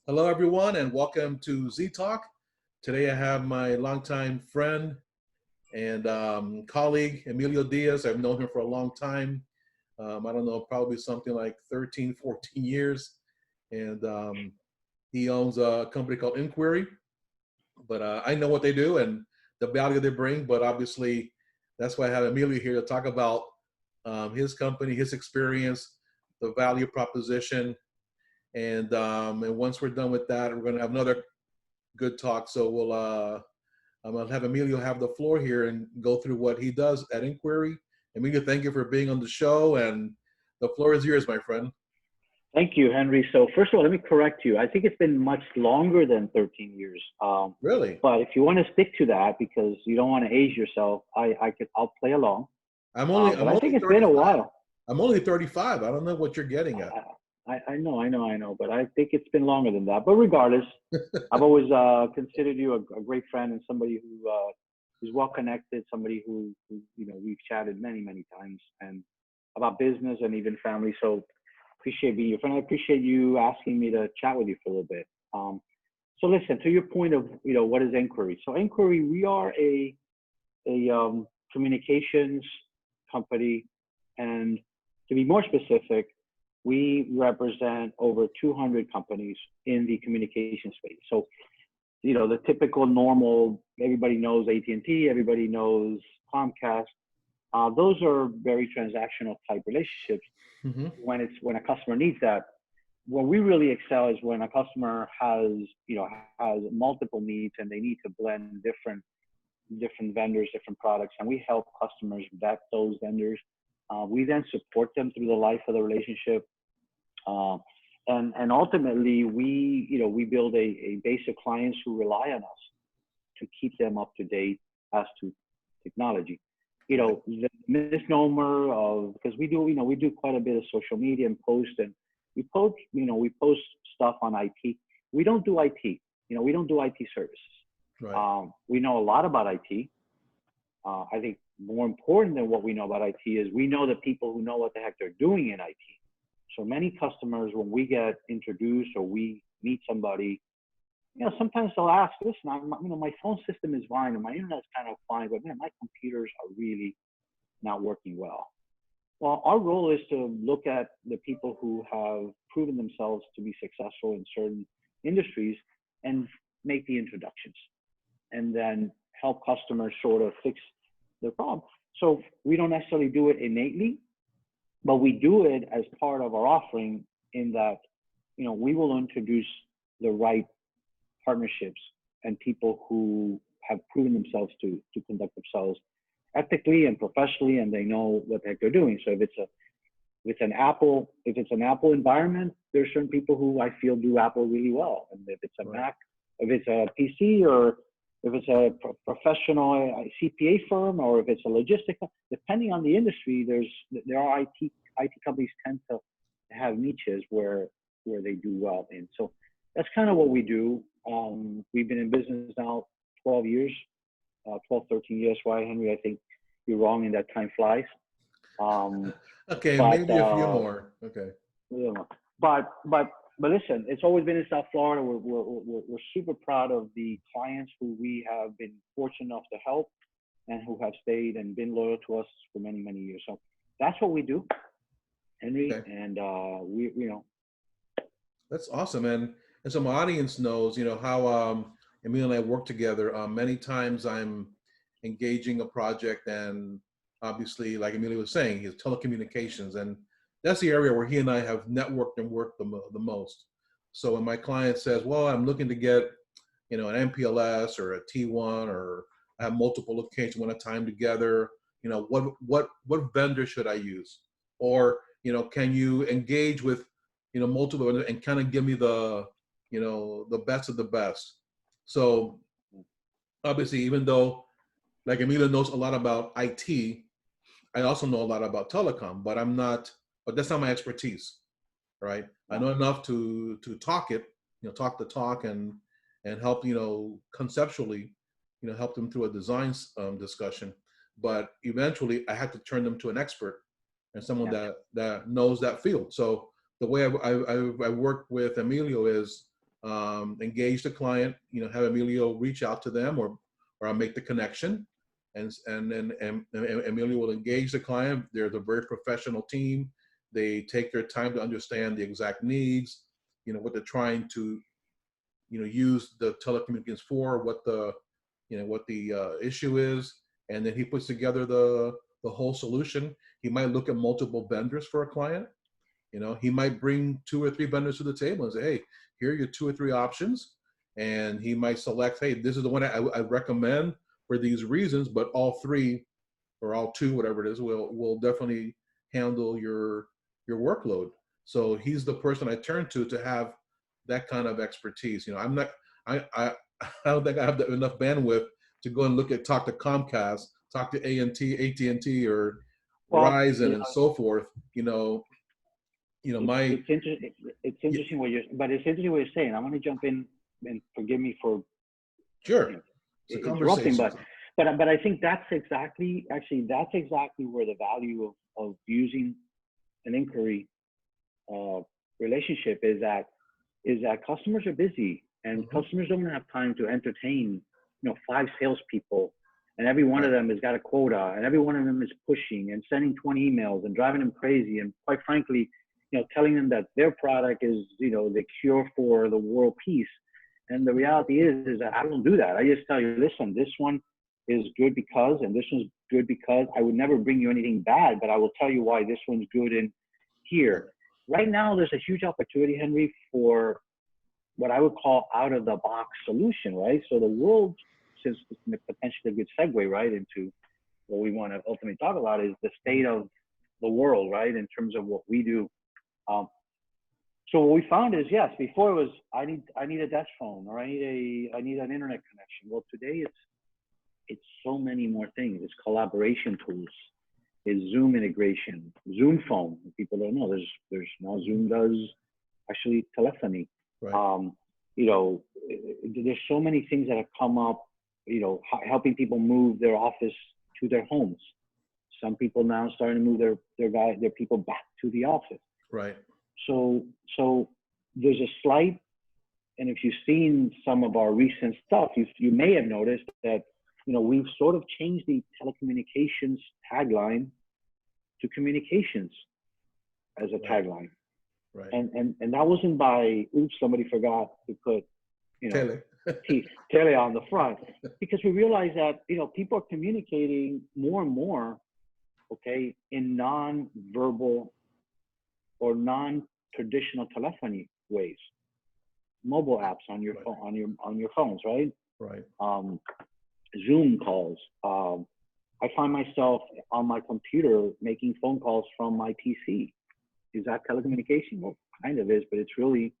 Hello, everyone, and welcome to Z Talk. Today, I have my longtime friend and colleague, Emilio Diaz. I've known him for a long time. I don't know, probably something like 13, 14 years. And he owns a company called nQuery. But I know what they do and the value they bring. But obviously, that's why I have Emilio here to talk about his company, his experience, the value proposition, and once we're done with that, we're going to have another good talk. So I'm going to have Emilio have the floor here and go through what he does at nQuery. Emilio, thank you for being on the show, and the floor is yours, my friend. Thank you, Henry. So first of all, let me correct you. I think it's been much longer than 13 years. Really? But if you want to stick to that because you don't want to age yourself, I'll play along. I'm But I only think it's been a 35. while. I'm only 35. I don't know what you're getting at. I know. But I think it's been longer than that. But regardless, I've always considered you a great friend and somebody who is well connected, somebody who we've chatted many times and about business and even family. So appreciate being your friend. I appreciate you asking me to chat with you for a little bit. So listen, to your point of what is nQuery? So nQuery, we are a communications company, and to be more specific, we represent over 200 companies in the communication space. So the typical normal, everybody knows AT&T, everybody knows Comcast. Those are very transactional type relationships. Mm-hmm. When a customer needs that. Where we really excel is when a customer has multiple needs and they need to blend different vendors, different products, and we help customers vet those vendors. We then support them through the life of the relationship, and ultimately we build a base of clients who rely on us to keep them up to date as to technology. The misnomer of, because we do quite a bit of social media and post, and we post stuff on IT. We don't do IT. We don't do IT services. Right. We know a lot about IT. I think more important than what we know about IT is we know the people who know what the heck they're doing in IT. So many customers, when we get introduced or we meet somebody, sometimes they'll ask, listen, my phone system is fine and my internet's kind of fine, but man, my computers are really not working well. Well, our role is to look at the people who have proven themselves to be successful in certain industries and make the introductions and then help customers sort of fix their problem. So we don't necessarily do it innately, but we do it as part of our offering in that, we will introduce the right partnerships and people who have proven themselves to conduct themselves ethically and professionally, and they know what the heck they're doing. So if it's an Apple environment, there's certain people who I feel do Apple really well. And if it's a Right. Mac, if it's a PC, or if it's a professional CPA firm, or if it's a logistic, depending on the industry, there are IT companies tend to have niches where they do well in. So that's kind of what we do. We've been in business now 12 years, 12, 13 years. Why, Henry? I think you're wrong, and that time flies. Okay, But maybe a few more. Okay. but listen, it's always been in South Florida. We're super proud of the clients who we have been fortunate enough to help and who have stayed and been loyal to us for many years. So that's what we do, Henry. Okay. And That's awesome. And so my audience knows, how Emilio and I work together. Many times I'm engaging a project, and obviously, like Emilio was saying, he's telecommunications, and that's the area where he and I have networked and worked the most. So when my client says, well, I'm looking to get, an MPLS or a T1, or I have multiple locations, want to tie them together, what vendor should I use? Or, can you engage with multiple and kind of give me the best of the best. So obviously, even though like Emilio knows a lot about IT, I also know a lot about telecom, but that's not my expertise, right? I know enough to talk it, talk the talk and help, conceptually, help them through a design discussion. But eventually I had to turn them to an expert and someone that knows that field. So the way I work with Emilio is engage the client, have Emilio reach out to them, or I'll make the connection, and then Emilio will engage the client. They're a very professional team. They take their time to understand the exact needs, what they're trying to, use the telecommunications for, what the issue is, and then he puts together the whole solution. He might look at multiple vendors for a client. He might bring 2 or 3 vendors to the table and say, hey, here are your 2 or 3 options. And he might select, hey, this is the one I recommend for these reasons, but all 3 or all 2, whatever it is, will definitely handle your workload. So he's the person I turn to have that kind of expertise. I don't think I have enough bandwidth to go and talk to Comcast, talk to AT&T, or Well, Verizon, and so forth. My it's interesting. It's interesting but it's interesting what you're saying. I want to jump in, and forgive me for sure, it's a interrupting, conversation. but I think that's exactly where the value of using an inquiry relationship is that customers are busy, and customers don't have time to entertain 5 salespeople, and every one of them has got a quota, and every one of them is pushing and sending 20 emails and driving them crazy, and quite frankly, telling them that their product is the cure for the world peace. And the reality is that I don't do that. I just tell you, listen, this one is good because, and this one's good because. I would never bring you anything bad, but I will tell you why this one's good in here. Right now, there's a huge opportunity, Henry, for what I would call out-of-the-box solution, right? So the world, since it's potentially a good segue, right, into what we want to ultimately talk about, is the state of the world, right, in terms of what we do. So what we found is, yes, before it was I need a desk phone, or I need an internet connection. Well, today it's so many more things. It's collaboration tools, it's Zoom integration, Zoom phone. People don't know there's now Zoom does actually telephony. Right. There's so many things that have come up. Helping people move their office to their homes. Some people now starting to move their people back to the office. Right. So there's a slight, and if you've seen some of our recent stuff, you may have noticed that we've sort of changed the telecommunications tagline to communications as a tagline. Right. And that wasn't by oops, somebody forgot to put tele on the front, because we realized that people are communicating more and more, okay, in non-verbal or non-traditional telephony ways, mobile apps on your phone, on your phones, right? Right. Zoom calls. I find myself on my computer making phone calls from my PC. Is that telecommunication? Well, kind of is, but it's really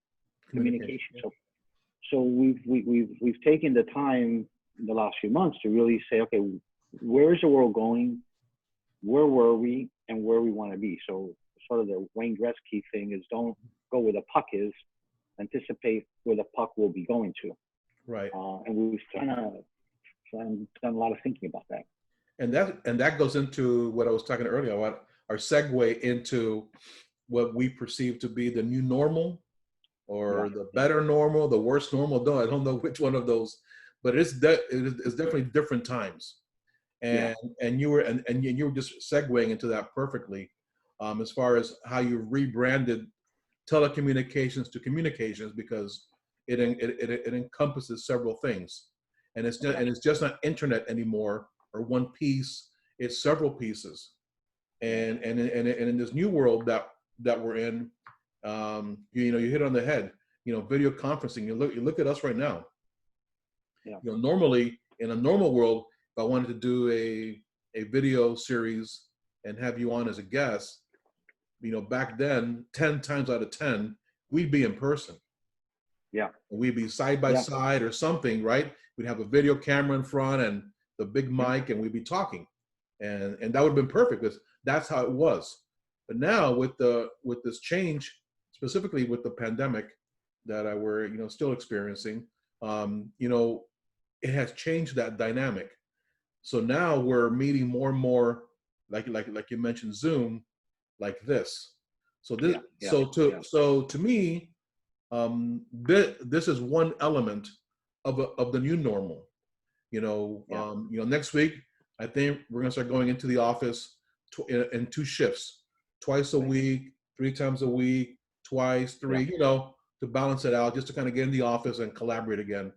communication. Yeah. So we've taken the time in the last few months to really say, okay, where is the world going? Where were we, and where we want to be? So sort of the Wayne Gretzky thing is, don't go where the puck is, anticipate where the puck will be going to. Right. And we've done a lot of thinking about that. And that goes into what I was talking earlier about our segue into what we perceive to be the new normal, or the better normal, the worst normal. I don't know which one of those, but it's definitely different times. And you were just segueing into that perfectly, as far as how you rebranded telecommunications to communications, because it encompasses several things, and it's just not internet anymore, or one piece. It's several pieces, and in this new world that we're in, you hit on the head. Video conferencing. You look at us right now. Normally in a normal world, if I wanted to do a video series and have you on as a guest, back then, 10 times out of 10, we'd be in person. Yeah. We'd be side by side or something, right? We'd have a video camera in front and the big mic, and we'd be talking, and that would have been perfect, because that's how it was. But now with this change, specifically with the pandemic that we're still experiencing, it has changed that dynamic. So now we're meeting more and more, like you mentioned, Zoom, like this. So to me, this is one element of the new normal. Yeah. Next week, I think we're going to start going into the office in two shifts, twice a Right. week, 3 times a week, twice, Yeah. three, to balance it out, just to kind of get in the office and collaborate again.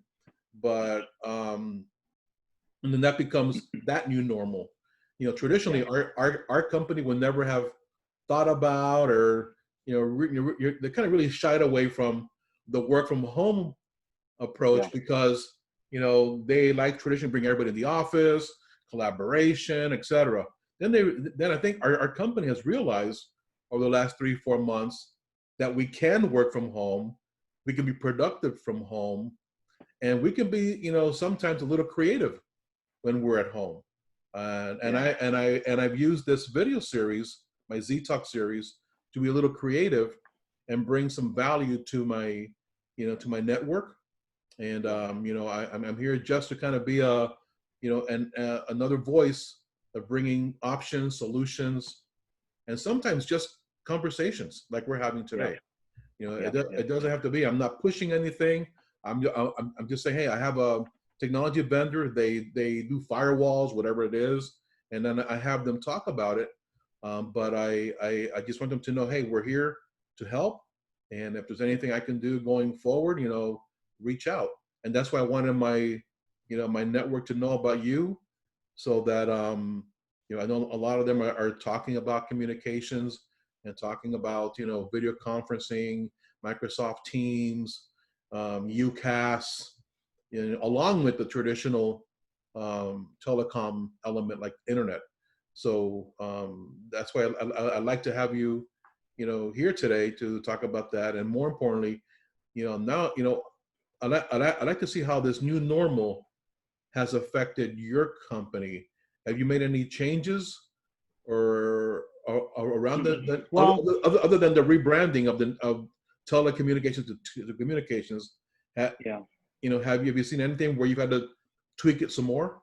But and then that becomes that new normal. Yeah. Traditionally, our company would never have thought about, or they kind of really shied away from the work from home Yeah. approach, because they like traditionally bring everybody in the office, collaboration, etc. Then I think our company has realized over the last 3-4 months that we can work from home, we can be productive from home, and we can be sometimes a little creative when we're at home. Yeah. I've used this video series, my Z Talk series, to be a little creative and bring some value to my network. And Yeah. I'm here just to kind of be another voice of bringing options, solutions, and sometimes just conversations like we're having Yeah. today. Yeah. Yeah. It doesn't have to be. I'm not pushing anything. I'm just saying, hey, I have a technology vendor. They do firewalls, whatever it is, and then I have them talk about it. But I just want them to know, hey, we're here to help, and if there's anything I can do going forward, reach out. And that's why I wanted my network to know about you, so that I know a lot of them are talking about communications and talking about video conferencing, Microsoft Teams, UCAS, along with the traditional telecom element like internet. So that's why I like to have you, here today to talk about that, and more importantly, now I like to see how this new normal has affected your company. Have you made any changes, or around Well, other than the rebranding of telecommunications to communications? Ha, yeah. have you seen anything where you've had to tweak it some more?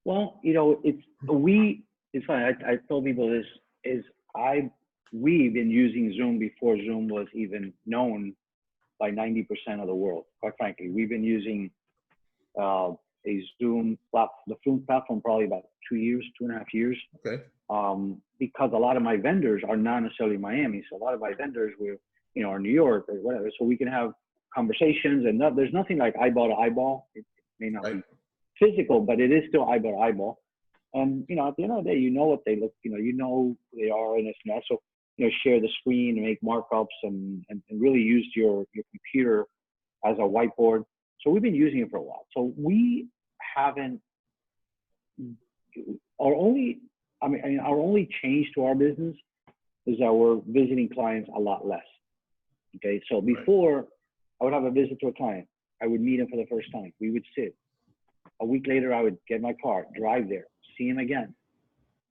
Well, it's funny. I told people this is I we've been using Zoom before Zoom was even known by 90% of the world. Quite frankly, we've been using a the Zoom platform probably about 2 years, 2.5 years. Okay. Because a lot of my vendors are not necessarily Miami, so a lot of my vendors are New York or whatever, so we can have conversations, and there's nothing like eyeball to eyeball. It may not Right. be physical, but it is still eyeball to eyeball. And at the end of the day, what they look, who they are, and it's also share the screen and make markups and really use your computer as a whiteboard. So we've been using it for a while. So we haven't our only our only change to our business is that we're visiting clients a lot less. Okay, so Right. before I would have a visit to a client, I would meet him for the first time. We would sit. A week later, I would get my car, drive there, see him again,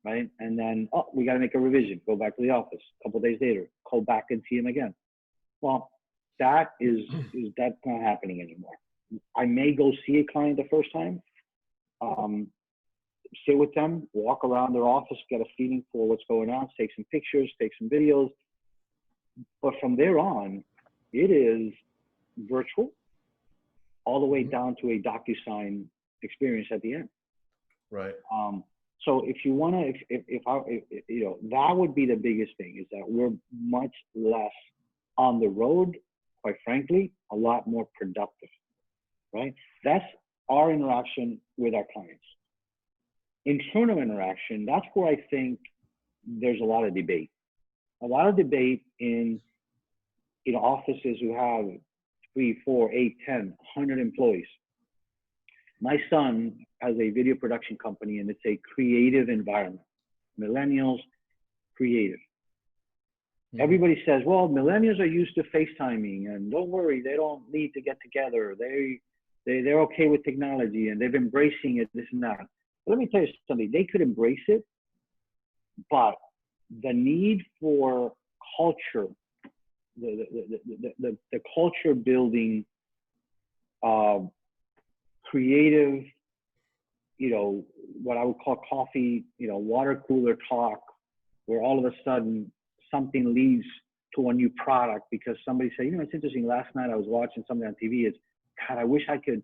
right? And then, we got to make a revision. Go back to the office. A couple of days later, call back and see him again. Well, that's not happening anymore. I may go see a client the first time, sit with them, walk around their office, get a feeling for what's going on, take some pictures, take some videos. But from there on, it is virtual, all the way down to a DocuSign experience at the end. Right. So if you want to, that would be the biggest thing, is that we're much less on the road, quite frankly, a lot more productive, right? That's our interaction with our clients. Internal interaction, that's where I think there's a lot of debate. A lot of debate in offices who have 3, 4, 8, 10, 100 employees. My son has a video production company, and it's a creative environment. Millennials, creative. Mm-hmm. Everybody says, well, millennials are used to FaceTiming, and don't worry, they don't need to get together. They're okay with technology, and they're embracing it, this and that. But let me tell you something. They could embrace it, but the need for culture, the culture building, creative, what I would call coffee, water cooler talk, where all of a sudden something leaves to a new product because somebody said, you know, it's interesting. Last night I was watching something on TV. It's, God, I wish I could,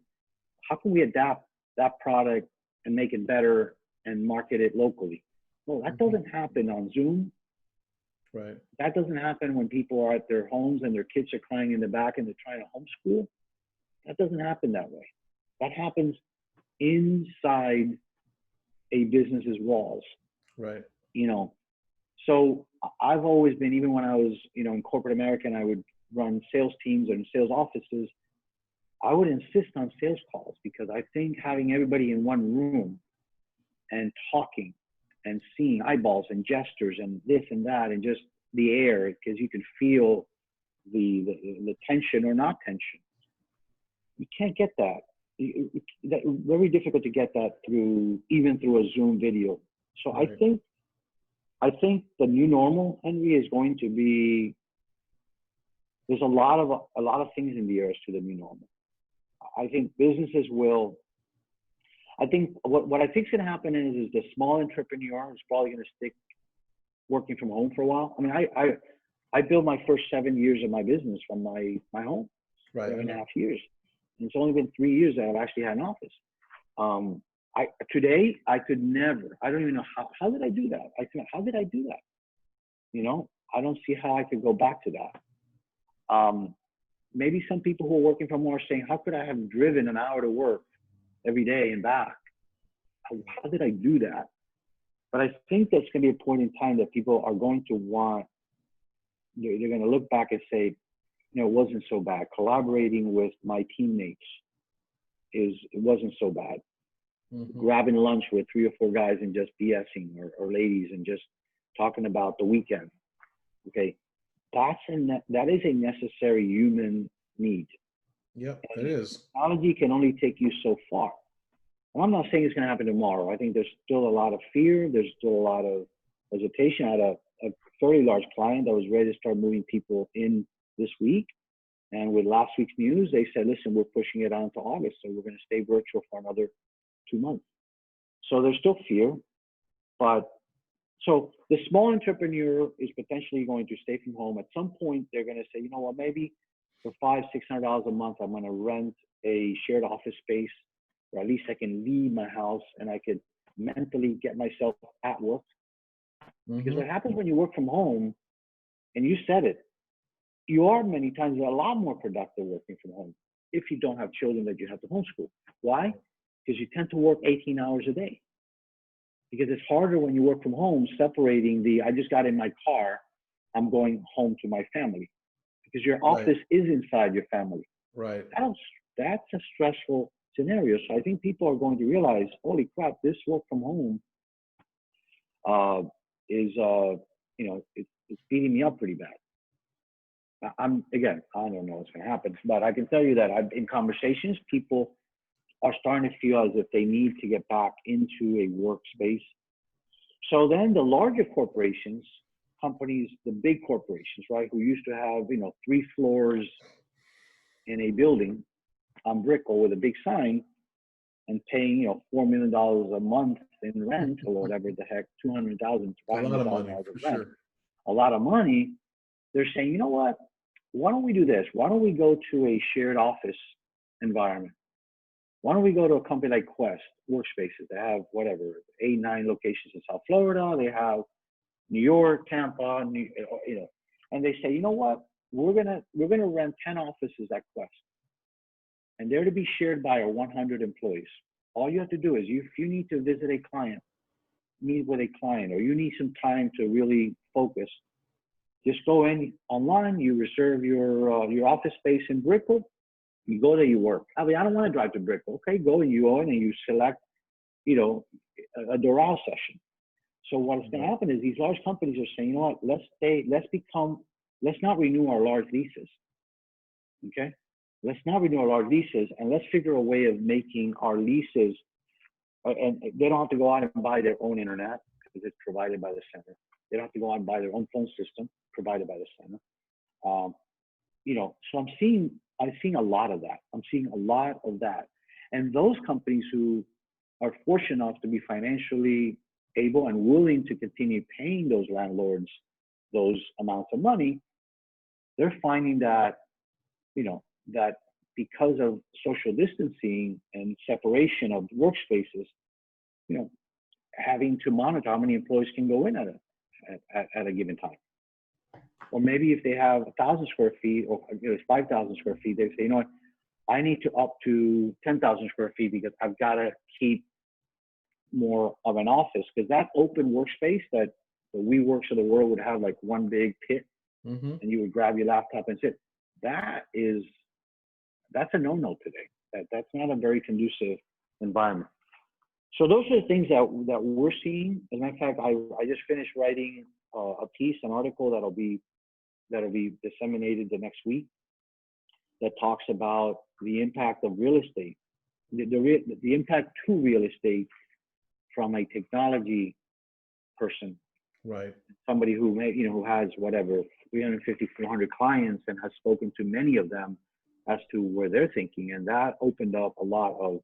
how can we adapt that product and make it better and market it locally? Well, that doesn't happen on Zoom. Right. That doesn't happen when people are at their homes and their kids are crying in the back and they're trying to homeschool. That doesn't happen that way. That happens inside a business's walls. Right. You know, so I've always been, even when I was, you know, in corporate America and I would run sales teams and sales offices, I would insist on sales calls because I think having everybody in one room and talking and seeing eyeballs and gestures and this and that and just the air, because you can feel the tension or not tension. You can't get that. Very difficult to get that even through a Zoom video. So right. I think the new normal, Henry, is going to be, there's a lot of things in the air as to the new normal. I think businesses will, I think what I think is going to happen is the small entrepreneur is probably going to stick working from home for a while. I mean, I built my first 7 years of my business from my home, right. 7.5 years. And it's only been 3 years that I've actually had an office. Today, I could never, I don't even know how did I do that? How did I do that? You know, I don't see how I could go back to that. Maybe some people who are working from home are saying, how could I have driven an hour to work every day and back? How did I do that? But I think there's going to be a point in time that people are going to want, they're going to look back and say, you know, it wasn't so bad. Collaborating with my teammates it wasn't so bad. Mm-hmm. Grabbing lunch with 3 or 4 guys and just BSing or ladies and just talking about the weekend. Okay. That is a necessary human need. Yep, it is. Technology can only take you so far. And I'm not saying it's going to happen tomorrow. I think there's still a lot of fear. There's still a lot of hesitation. I had a fairly large client that was ready to start moving people in this week. And with last week's news, they said, listen, we're pushing it on to August. So we're going to stay virtual for another 2 months. So there's still fear. But so the small entrepreneur is potentially going to stay from home. At some point, they're going to say, you know what, maybe for $500-600 a month, I'm going to rent a shared office space, or at least I can leave my house and I could mentally get myself at work. Mm-hmm. Because what happens when you work from home, and you said it, you are many times a lot more productive working from home if you don't have children that you have to homeschool. Why? Because you tend to work 18 hours a day. Because it's harder when you work from home, separating I just got in my car, I'm going home to my family. Because your office is inside your family. Right. That's a stressful scenario. So I think people are going to realize, holy crap, this work from home is, it's beating me up pretty bad. I don't know what's going to happen, but I can tell you that in conversations, people are starting to feel as if they need to get back into a workspace. So then the larger corporations, companies, the big corporations, right, who used to have, 3 floors in a building on Brickell with a big sign and paying, $4 million a month in rent or whatever the heck, $200,000, $500,000 a lot of money, for rent, sure. A lot of money. They're saying, you know what? Why don't we do this? Why don't we go to a shared office environment? Why don't we go to a company like Quest Workspaces? They have 8, 9 locations in South Florida. They have New York, Tampa, and they say, you know what? We're gonna rent 10 offices at Quest, and they're to be shared by our 100 employees. All you have to do is, if you need to visit a client, meet with a client, or you need some time to really focus, just go in online. You reserve your office space in Brickell. You go there, you work. I mean, I don't want to drive to Brickell. Okay, go and you go in and you select, a Doral session. So what's going to happen is these large companies are saying, you know what, let's not renew our large leases. Okay, let's not renew our large leases, and let's figure a way of making our leases, and they don't have to go out and buy their own internet because it's provided by the center. They don't have to go out and buy their own phone system provided by the center. So I'm seeing a lot of that. I'm seeing a lot of that. And those companies who are fortunate enough to be financially able and willing to continue paying those landlords those amounts of money they're finding that, that because of social distancing and separation of workspaces, you know, having to monitor how many employees can go in at a given time. Or maybe if they have 1,000 square feet or 5,000 square feet, they say, you know what, I need to up to 10,000 square feet because I've got to keep more of an office, because that open workspace that the WeWorks of the world would have, like one big pit, and you would grab your laptop and sit. That's a no-no today. That's not a very conducive environment. So those are the things that we're seeing. As a matter of fact, I just finished writing an article that'll be disseminated the next week, that talks about the impact of real estate, the impact to real estate from a technology person, Right. somebody who who has whatever 350, 400 clients and has spoken to many of them as to where they're thinking, and that opened up a lot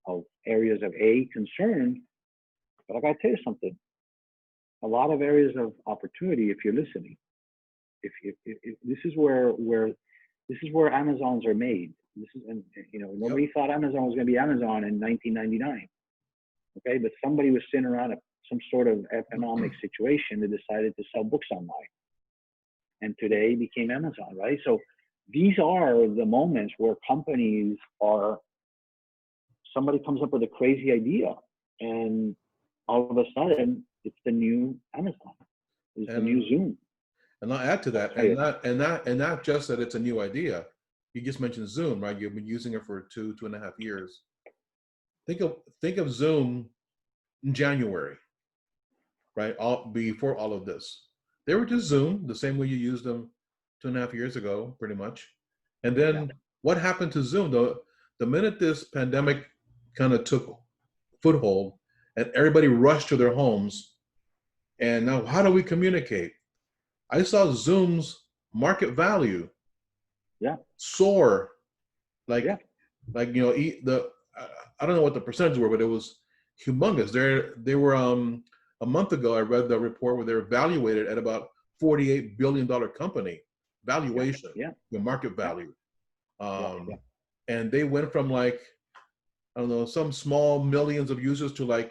of areas of concern. But I gotta tell you something, a lot of areas of opportunity if you're listening. If this is where Amazons are made. Nobody thought Amazon was going to be Amazon in 1999. Okay, but somebody was sitting around some sort of economic situation that decided to sell books online, and today became Amazon, right? So these are the moments where somebody comes up with a crazy idea, and all of a sudden it's the new Amazon, it's the new Zoom. And I'll add to that, and not just that it's a new idea. You just mentioned Zoom, right? You've been using it for two and a half years. Think of Zoom in January, right? Before all of this, they were just Zoom, the same way you used them 2.5 years ago, pretty much. And then what happened to Zoom? The minute this pandemic kind of took foothold, and everybody rushed to their homes, and now how do we communicate? I saw Zoom's market value soar, I don't know what the percentages were, but it was humongous. They were a month ago, I read the report where they were evaluated at about $48 billion company valuation, the market value. And they went from some small millions of users to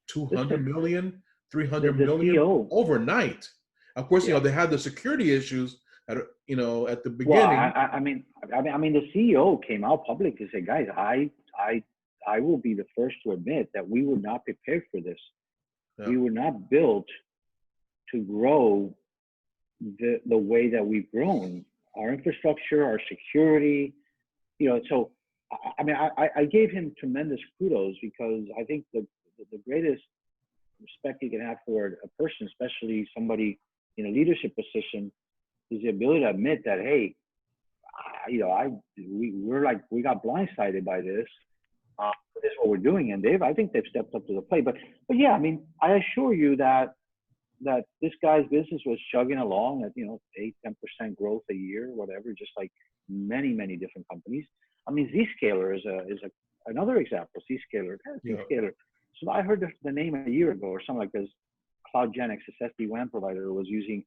200 million, 300 million CEO, overnight. Of course, they had the security issues at the beginning. Well, I mean, the CEO came out public to say, guys, I will be the first to admit that we were not prepared for this. Yeah. We were not built to grow the way that we've grown. Our infrastructure, our security, so I gave him tremendous kudos, because I think the greatest respect you can have for a person, especially somebody in a leadership position, is the ability to admit that, hey, we got blindsided by this. This is what we're doing, and I think they've stepped up to the plate. But yeah, I assure you that this guy's business was chugging along at 8-10% growth a year, whatever, just like many different companies. Zscaler is another example. Zscaler. So I heard the name a year ago or something like this. CloudGenix, this SD-WAN provider, was using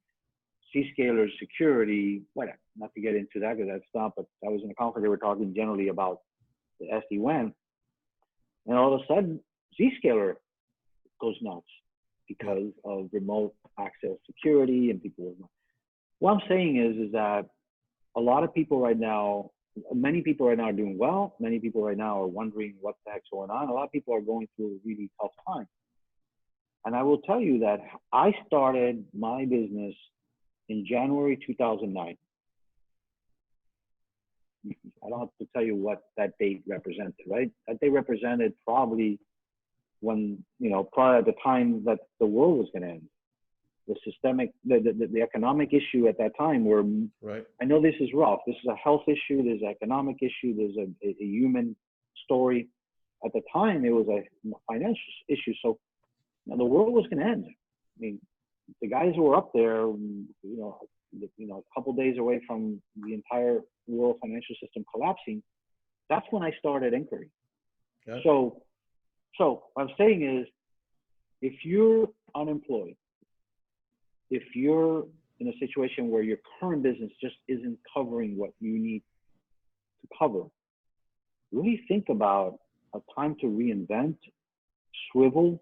Zscaler's security. Whatever. Not to get into that, because that's not. But I was in a conference. They were talking generally about the SD-WAN, and all of a sudden, Zscaler goes nuts because of remote access security and people. What I'm saying is that a lot of people right now. Many people right now are doing well. Many people right now are wondering what the heck's going on. A lot of people are going through a really tough time. And I will tell you that I started my business in January 2009. I don't have to tell you what that date represented, right? That date represented probably probably at the time that the world was going to end. The economic issue at that time were, right. I know this is rough. This is a health issue. There's an economic issue. There's a human story. At the time, it was a financial issue. So the world was going to end. The guys who were up there, a couple days away from the entire world financial system collapsing, that's when I started nQuery. Yeah. So what I'm saying is, if you're unemployed, if you're in a situation where your current business just isn't covering what you need to cover, really think about a time to reinvent, swivel,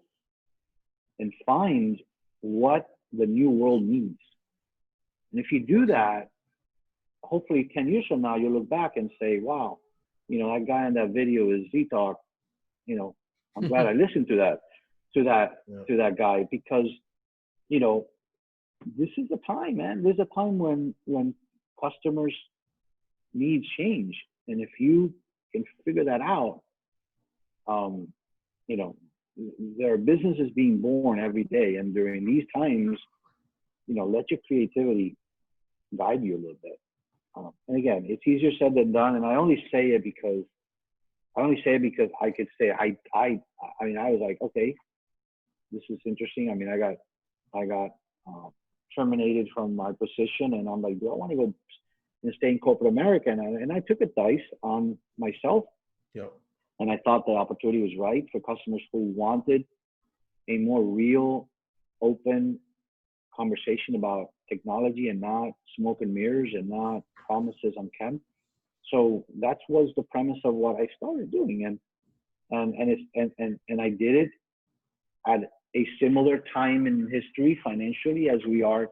and find what the new world needs. And if you do that, hopefully 10 years from now, you'll look back and say, wow, that guy in that video is Z-Talk. I'm glad I listened to that guy, because, this is a time, man. There's a time when customers need change. And if you can figure that out, there are businesses being born every day. And during these times, let your creativity guide you a little bit. And again, it's easier said than done. And I only say it because I could say, I was like, okay, this is interesting. I mean, I got terminated from my position, and I'm like, do I want to go and stay in corporate America? And I took a dice on myself. Yep. And I thought the opportunity was right for customers who wanted a more real, open conversation about technology, and not smoke and mirrors and not promises on chem. So that was the premise of what I started doing, and I did it at a similar time in history financially as we are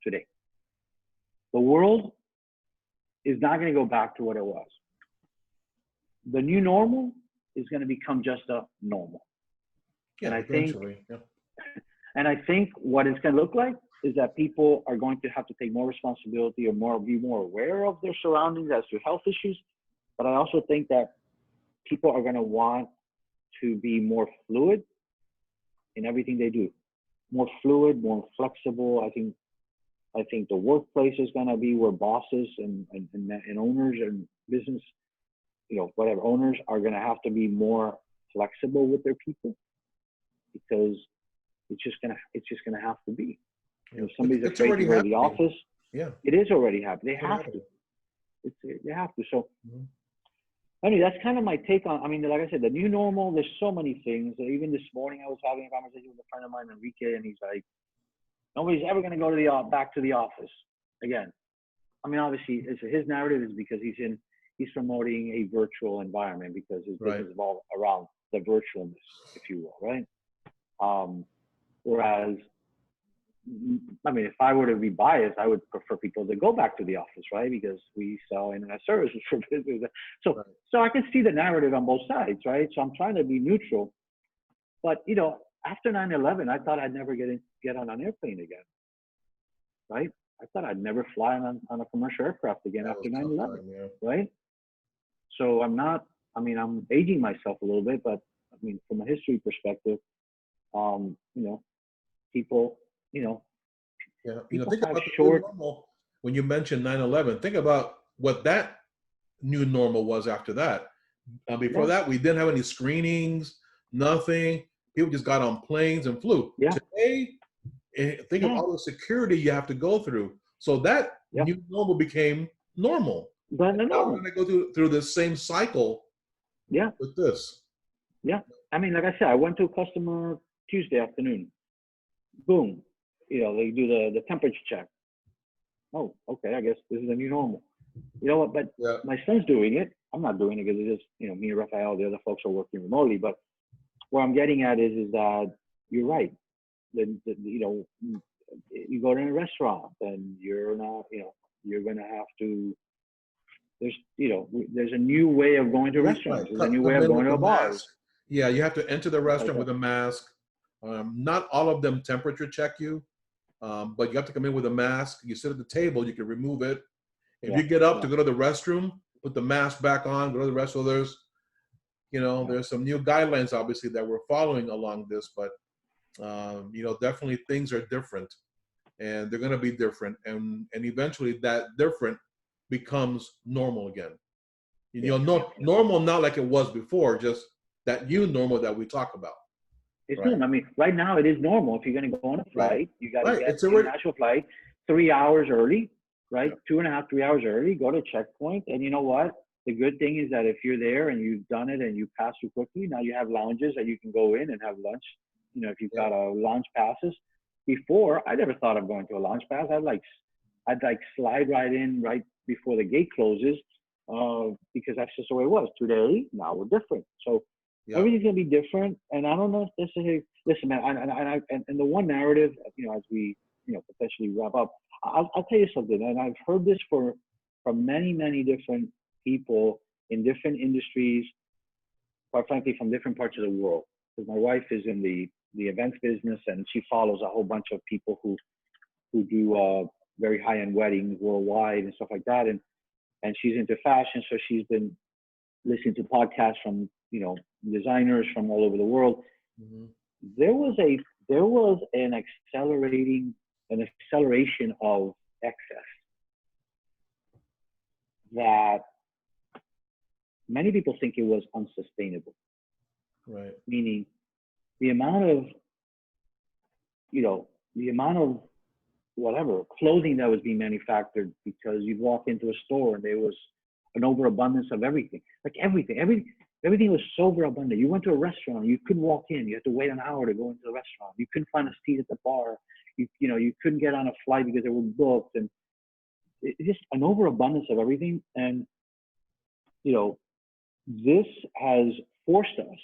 today. The world is not going to go back to what it was. The new normal is going to become just a normal. Yeah, and I eventually. think, and I think what it's going to look like is that people are going to have to take more responsibility, or be more aware of their surroundings as to health issues. But I also think that people are going to want to be more fluid in everything they do, more fluid, more flexible. I think the workplace is going to be where bosses and owners and business, whatever owners are going to have to be more flexible with their people, because it's just gonna have to be. If somebody's afraid to go to the office, it is already happening. They have to. They have to. So, anyway, that's kind of my take on. I mean, like I said, the new normal. There's so many things. Even this morning, I was having a conversation with a friend of mine, Enrique, and he's like, "Nobody's ever going to go to back to the office again." I mean, obviously, his narrative is because he's promoting a virtual environment, because his business is all around the virtualness, if you will, right? Whereas, I mean, if I were to be biased, I would prefer people to go back to the office, right? Because we sell internet services for business. So I can see the narrative on both sides, right? So I'm trying to be neutral. But, after 9/11, I thought I'd never get on an airplane again, right? I thought I'd never fly on a commercial aircraft again after 9/11, right? So I'm aging myself a little bit, but I mean, from a history perspective, people, people think have about the short. new normal. When you mentioned 9/11, think about what that new normal was after that. Before that, we didn't have any screenings, nothing. People just got on planes and flew. Yeah. Today, think of all the security you have to go through. So that new normal became normal. But now we're going to go through this same cycle. With this. Yeah. I mean, like I said, I went to a customer Tuesday afternoon. Boom. They do the temperature check. Oh, okay. I guess this is the new normal. You know what? But my son's doing it. I'm not doing it because it's just, me and Rafael, the other folks are working remotely. But what I'm getting at is that you're right. You go to a restaurant and you're not, you're going to have to, there's a new way of going to restaurants. There's a new way of going to a bar. Yeah, you have to enter the restaurant with a mask. Not all of them temperature check you, but you have to come in with a mask. You sit at the table, you can remove it. If you get up to go to the restroom, put the mask back on, go to the restroom. There's some new guidelines, obviously, that we're following along this, but, definitely things are different, and they're going to be different. And eventually that different becomes normal again. Normal, not like it was before, just that new normal that we talk about. It's normal. I mean, right now it is normal. If you're going to go on a flight, you got to get an international flight 3 hours early, right? 2.5, 3 hours early, go to checkpoint. And you know what? The good thing is that if you're there and you've done it and you pass through quickly, now you have lounges that you can go in and have lunch. If you've got a lounge passes. before, I never thought of going to a launch pad. I'd like slide right in right before the gate closes, because that's just the way it was. Today, now we're different. So Yeah. everything's gonna be different. And I don't know if this is listen, man. And the one narrative, as we potentially wrap up, I'll tell you something. And I've heard this from many different people in different industries, quite frankly, from different parts of the world. Because my wife is in the events business, and she follows a whole bunch of people who do very high-end weddings worldwide and stuff like that. And she's into fashion, so she's been listening to podcasts from designers from all over the world. Mm-hmm. There was an acceleration of excess that many people think it was unsustainable. Right. Meaning the amount of whatever clothing that was being manufactured, because you'd walk into a store and there was an overabundance of everything. Like everything was so overabundant. You went to a restaurant, you couldn't walk in. You had to wait an hour to go into the restaurant. You couldn't find a seat at the bar. You couldn't get on a flight because they were booked, and it's just an overabundance of everything. And this has forced us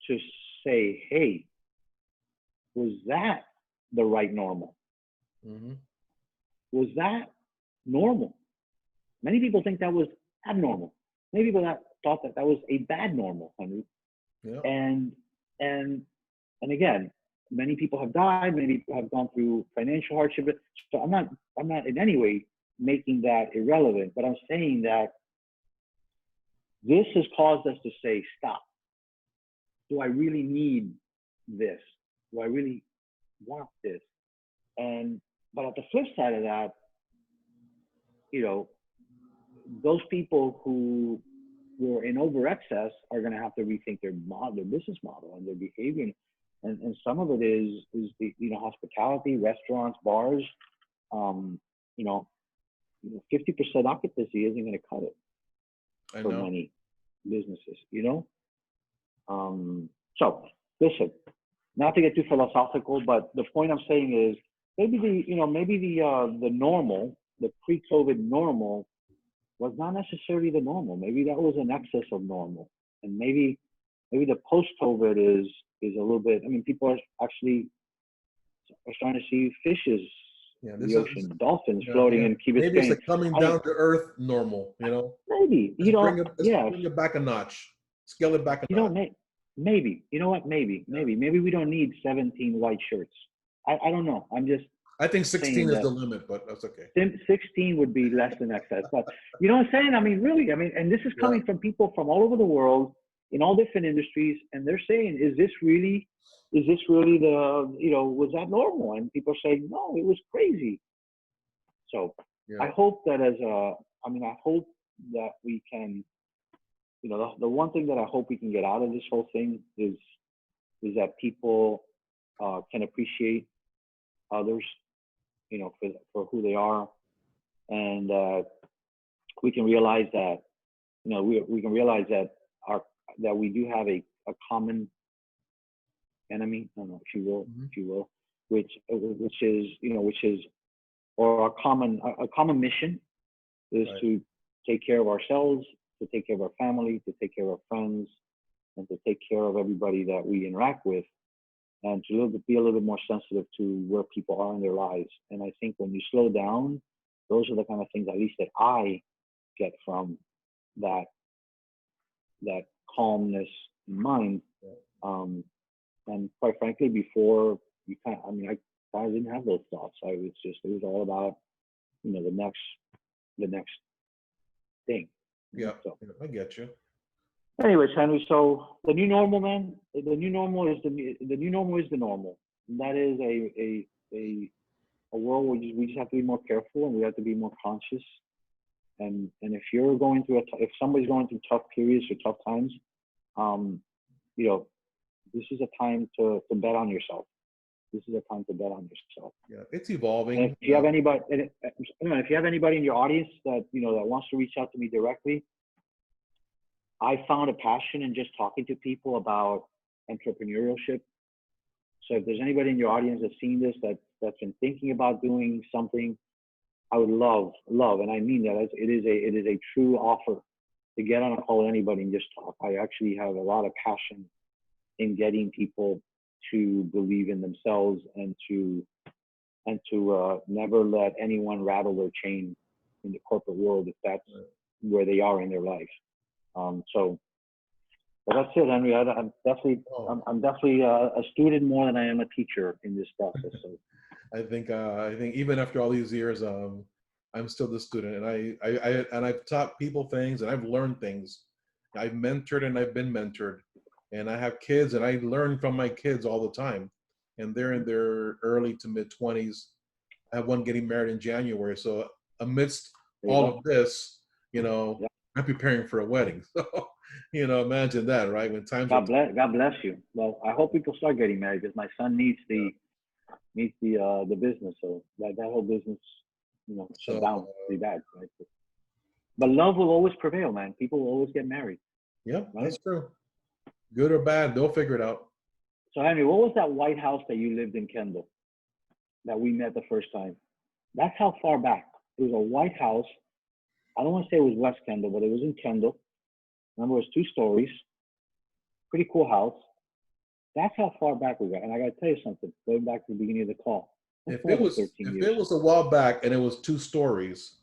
to say, hey, was that the right normal? Mm-hmm. Was that normal? Many people think that was abnormal. Many people thought that was a bad normal, Henry. Yeah. And again, many people have died. Many people have gone through financial hardship. So I'm not in any way making that irrelevant, but I'm saying that this has caused us to say, stop. Do I really need this? Do I really want this? But at the flip side of that, those people who were in over excess are going to have to rethink their business model and their behavior. And some of it is the hospitality, restaurants, bars. 50% occupancy isn't going to cut it for many businesses. So listen, not to get too philosophical, but the point I'm saying is maybe the normal, the pre-COVID normal, was not necessarily the normal. Maybe that was an excess of normal, and maybe the post-COVID is a little bit. I mean, people are starting to see fishes in the ocean, dolphins floating in Key Biscayne. Maybe it's like coming down to earth normal. Maybe let's bring it back a notch, scale it back a notch. Maybe maybe we don't need 17 white shirts. I don't know. I think 16 is the limit, but that's okay. 16 would be less than excess. But you know what I'm saying? I mean, really, and this is coming from people from all over the world in all different industries, and they're saying, is this really was that normal? And people are saying, no, it was crazy. So I hope that I hope that we can, the one thing that I hope we can get out of this whole thing is that people can appreciate others, for who they are, and we can realize that, we can realize that that we do have a common enemy, I don't know, if you will, which is, or a common mission is to take care of ourselves, to take care of our family, to take care of our friends, and to take care of everybody that we interact with, and to be a little bit more sensitive to where people are in their lives. And I think when you slow down, those are the kind of things, at least that I get from that calmness in mind. And quite frankly, before I didn't have those thoughts. It was all about, the next thing. Yeah, I get you. Anyways, Henry, so the new normal, man, the new normal is the normal. And that is a world where we just have to be more careful, and we have to be more conscious. And if you're going through if somebody's going through tough periods or tough times, this is a time to bet on yourself. This is a time to bet on yourself. Yeah, it's evolving. And if you have anybody, if you have anybody in your audience that that wants to reach out to me directly, I found a passion in just talking to people about entrepreneurship. So if there's anybody in your audience that's seen this, that's been thinking about doing something, I would love, and I mean that it is a true offer to get on a call with anybody and just talk. I actually have a lot of passion in getting people to believe in themselves and to never let anyone rattle their chain in the corporate world if that's where they are in their life. So but that's it, Henry. I'm definitely I'm definitely a student more than I am a teacher in this process. So I think even after all these years, I'm still the student, and I've taught people things, and I've learned things. I've mentored and I've been mentored, and I have kids, and I learn from my kids all the time, and they're in their early to mid 20s. I have one getting married in January, so amidst there you all go. of this, you know, Yeah. I'm preparing for a wedding. So, imagine that, right? When times are tough. God bless you. Well, I hope people start getting married because my son needs the business. So that whole business, shut down So, pretty bad. Right? But love will always prevail, man. People will always get married, yeah, right? that's true. Good or bad, they'll figure it out. So Henry, what was that White House that you lived in, Kendall, that we met the first time? That's how far back. It was a White House. I don't want to say it was West Kendall, but it was in Kendall. Remember, it was 2 stories. Pretty cool house. That's how far back we got. And I got to tell you something, going back to the beginning of the call. That's If more it than was 13 if years. it was a while back and it was 2 stories,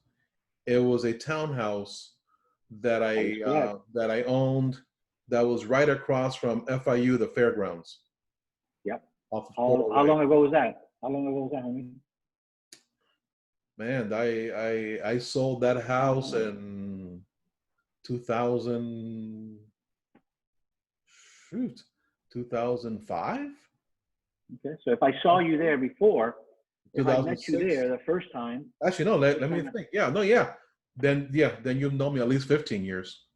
it was a townhouse That is correct. that I owned that was right across from FIU, the fairgrounds, Yep. off of How Portal Way. long ago was that? How long ago was that, homie? Man, I sold that house in 2000, shoot, 2005, Okay. So if I saw you there before, if I met you 2006. there the first time, Actually, no, let me kind of, think. Yeah, no, yeah. Then you've known me at least 15 years.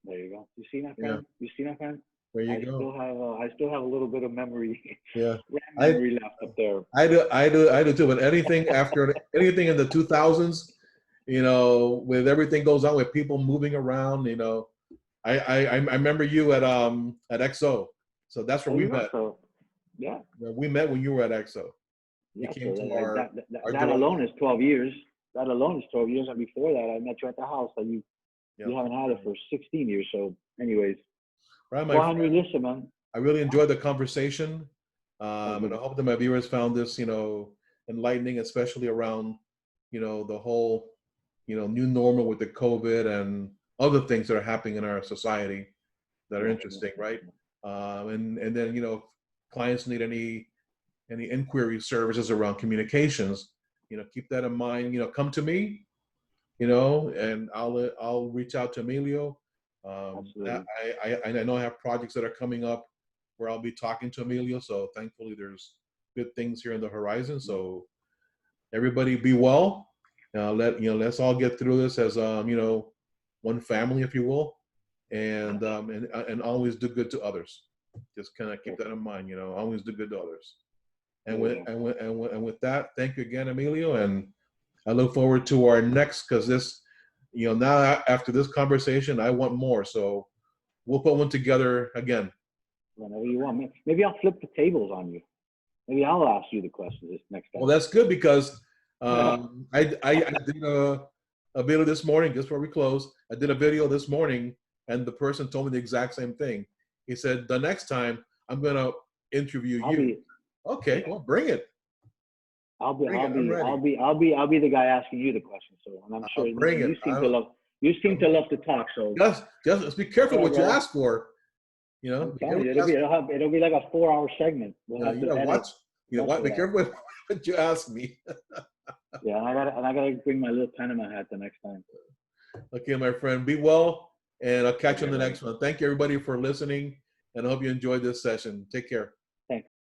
there you go. You see, my Yeah, friend? You see, my friend? there you I go. still have a little bit of memory, Yeah. RAM I memory left up there. I do too. But anything in the 2000s, with everything goes on with people moving around, I remember you at XO, so that's where There we you go. met. So, yeah, We met when you were at XO. You yeah. came So to our that garage. alone is 12 years. That alone is 12 years. And before that, I met you at the house. So you Yep. haven't had it for 16 years. So, anyways, Right, my well, Henry, friend. listen, man. I really enjoyed the conversation, I and I did. hope that my viewers found this, enlightening, especially around, the whole, new normal with the COVID and other things that are happening in our society that are Yeah, interesting, right? And then clients need any inquiry services around communications, keep that in mind. Come to me, and I'll reach out to Emilio. absolutely. I know I have projects that are coming up where I'll be talking to Emilio. So thankfully, there's good things here on the horizon. So everybody be well. Let's all get through this as one family, if you will, and always do good to others. Just kind of keep that in mind. Always do good to others. There And you with go. and with that, thank you again, Emilio, and I look forward to our next, because this, now after this conversation, I want more. So we'll put one together again. Whenever you want. Maybe I'll flip the tables on you. Maybe I'll ask you the questions this next Well, time. that's good, because I did a video this morning, just before we close. I did a video this morning, and the person told me the exact same thing. He said, the next time I'm going to interview I'll you. be Okay, well, bring it. Bring it. I'm ready. I'll be the guy asking you the question. So, and I'm sure I'll bring it. you seem to love to talk. So, Just be careful yeah, what you bro. ask for. I'm Be telling careful you, what you ask for. it'll be like a 4-hour segment. We'll have You to gotta edit watch. a bunch of Be that. careful what you ask me. Yeah, and I gotta bring my little pen in my hat the next time. Okay, my friend, be well, and I'll catch you on Okay, the brother. next one. Thank you, everybody, for listening, and I hope you enjoyed this session. Take care. Thanks.